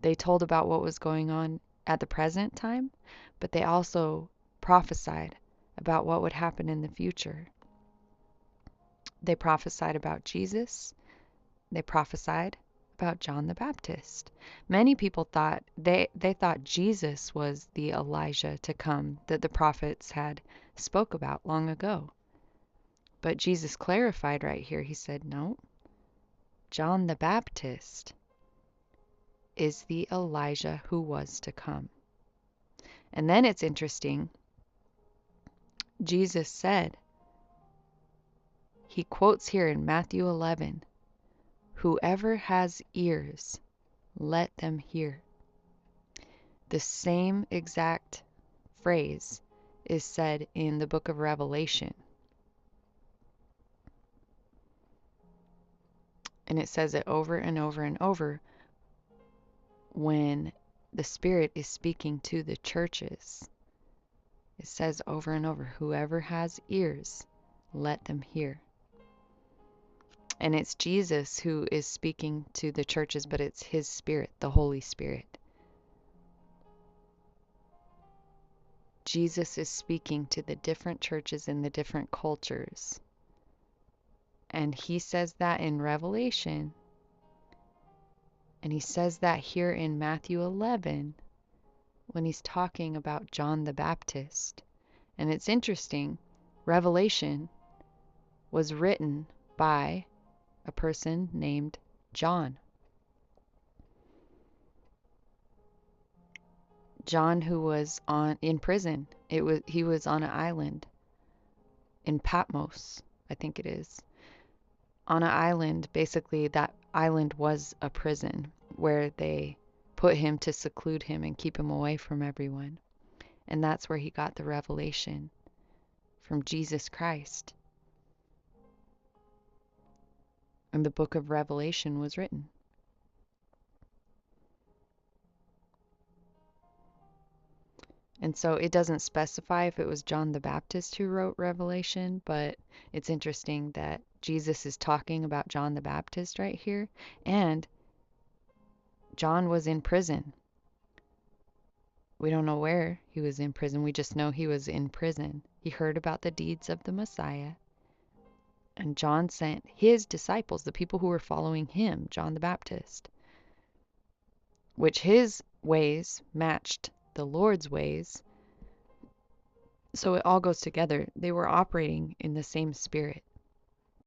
They told about what was going on at the present time, but they also prophesied about what would happen in the future. They prophesied about Jesus. They prophesied about John the Baptist. Many people thought they thought Jesus was the Elijah to come that the prophets had spoke about long ago. But Jesus clarified right here. He said, "No, John the Baptist is the Elijah who was to come." And then it's interesting. Jesus said, he quotes here in Matthew 11, "Whoever has ears, let them hear." The same exact phrase is said in the book of Revelation. And it says it over and over and over when the Spirit is speaking to the churches. It says over and over, "Whoever has ears, let them hear." And it's Jesus who is speaking to the churches, but it's his Spirit, the Holy Spirit. Jesus is speaking to the different churches in the different cultures. And he says that in Revelation. And he says that here in Matthew 11 when he's talking about John the Baptist. And it's interesting, Revelation was written by a person named John. John, who was in prison. He was on an island in Patmos, I think it is. On an island, basically that island was a prison where they put him to seclude him and keep him away from everyone. And that's where he got the revelation from Jesus Christ. And the book of Revelation was written. And so it doesn't specify if it was John the Baptist who wrote Revelation, but it's interesting that Jesus is talking about John the Baptist right here. And John was in prison. We don't know where he was in prison. We just know he was in prison. He heard about the deeds of the Messiah. And John sent his disciples, the people who were following him, John the Baptist, which his ways matched the Lord's ways. So it all goes together. They were operating in the same spirit.